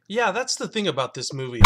Yeah, that's the thing about this movie.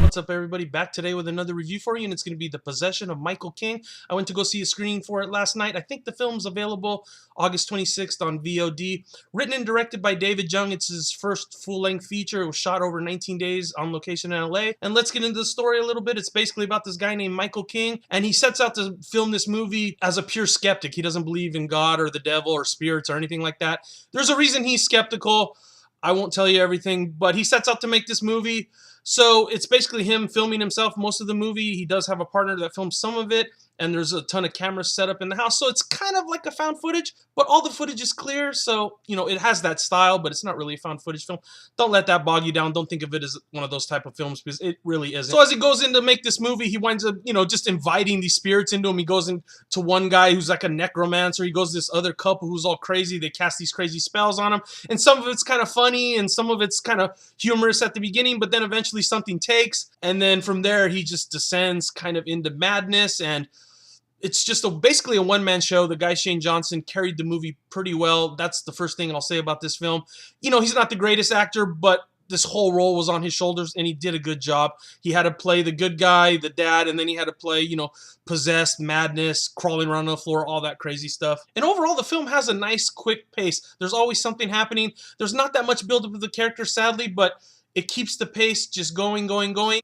What's up, everybody? Back today with another review for you, and it's going to be The Possession of Michael King. I went to go see a screening for it last night. I think the film's available August 26th on VOD. Written and directed by David Jung. It's his first full-length feature. It was shot over 19 days on location in LA. And let's get into the story a little bit. It's basically about this guy named Michael King, and he sets out to film this movie as a pure skeptic. He doesn't believe in God or the devil or spirits or anything like that. There's a reason he's skeptical. I won't tell you everything, but he sets out to make this movie. So it's basically him filming himself most of the movie. He does have a partner that films some of it, and there's a ton of cameras set up in the house. So it's kind of like a found footage, but all the footage is clear. So, you know, it has that style, but it's not really a found footage film. Don't let that bog you down. Don't think of it as one of those type of films, because it really isn't. So as he goes in to make this movie, he winds up, you know, just inviting these spirits into him. He goes into one guy who's like a necromancer. He goes to this other couple who's all crazy. They cast these crazy spells on him. And some of it's kind of funny, and some of it's kind of humorous at the beginning, but then eventually something takes. And then from there, he just descends kind of into madness, and it's just basically a one-man show. The guy Shane Johnson carried the movie pretty well. That's the first thing I'll say about this film. You know, he's not the greatest actor, but this whole role was on his shoulders, and he did a good job. He had to play the good guy, the dad, and then he had to play, you know, possessed, madness, crawling around on the floor, all that crazy stuff. And overall, the film has a nice, quick pace. There's always something happening. There's not that much build-up of the character, sadly, but it keeps the pace just going,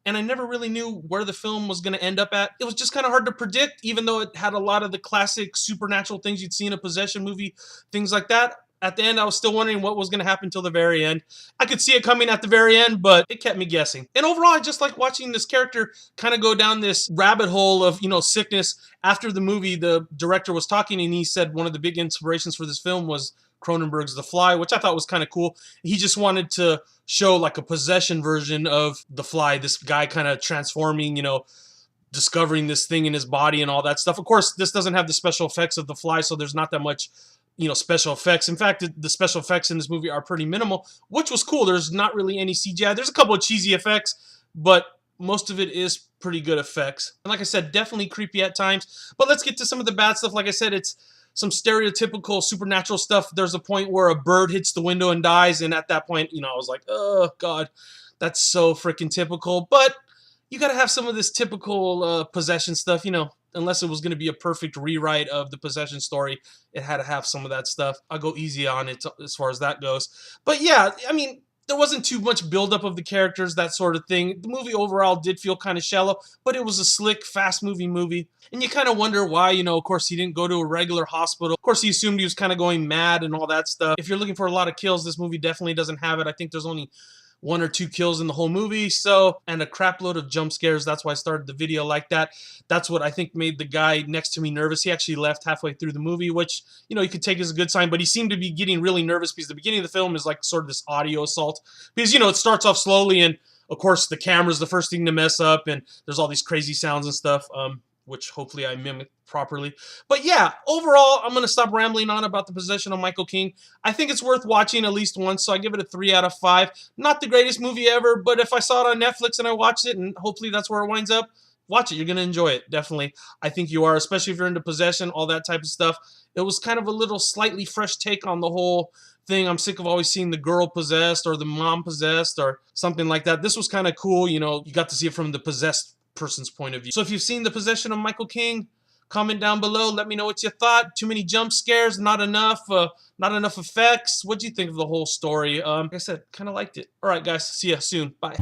and I never really knew where the film was going to end up at. It was just kind of hard to predict, even though it had a lot of the classic supernatural things you'd see in a possession movie, things like that. At the end, I was still wondering what was going to happen till the very end. I could see it coming at the very end, but it kept me guessing. And overall, I just like watching this character kind of go down this rabbit hole of, you know, sickness. After the movie, the director was talking, and he said one of the big inspirations for this film was Cronenberg's The Fly, which I thought was kind of cool. He just wanted to show like a possession version of The Fly, this guy kind of transforming, you know, discovering this thing in his body and all that stuff. Of course, this doesn't have the special effects of The Fly, so there's not that much, you know, special effects. In fact, the special effects in this movie are pretty minimal, which was cool. There's not really any CGI. There's a couple of cheesy effects, but most of it is pretty good effects. And like I said, definitely creepy at times. But let's get to some of the bad stuff. Like I said, it's some stereotypical supernatural stuff. There's a point where a bird hits the window and dies, and at that point, you know, I was like, oh god, that's so freaking typical. But you gotta have some of this typical possession stuff, you know. Unless it was going to be a perfect rewrite of the possession story, it had to have some of that stuff. I'll go easy on it as far as that goes. But yeah, I mean, there wasn't too much buildup of the characters, that sort of thing. The movie overall did feel kind of shallow, but it was a slick, fast-moving movie. And you kind of wonder why, you know, of course, he didn't go to a regular hospital. Of course, he assumed he was kind of going mad and all that stuff. If you're looking for a lot of kills, this movie definitely doesn't have it. I think there's only one or two kills in the whole movie, so, and a crap load of jump scares. That's why I started the video like that. That's what I think made the guy next to me nervous. He actually left halfway through the movie, which, you know, you could take as a good sign, but he seemed to be getting really nervous because the beginning of the film is like sort of this audio assault, because, you know, it starts off slowly, and of course the camera's the first thing to mess up, and there's all these crazy sounds and stuff, which hopefully I mimic properly. But yeah, overall, I'm going to stop rambling on about The Possession of Michael King. I think it's worth watching at least once, so I give it a 3 out of 5. Not the greatest movie ever, but if I saw it on Netflix and I watched it, and hopefully that's where it winds up, watch it. You're going to enjoy it, definitely. I think you are, especially if you're into possession, all that type of stuff. It was kind of a little slightly fresh take on the whole thing. I'm sick of always seeing the girl possessed or the mom possessed or something like that. This was kind of cool, you know, you got to see it from the possessed person's point of view. So if you've seen The Possession of Michael King, comment down below. Let me know what you thought. Too many jump scares, not enough effects. What do you think of the whole story? Like I said, kind of liked it. All right, guys, see ya soon. Bye.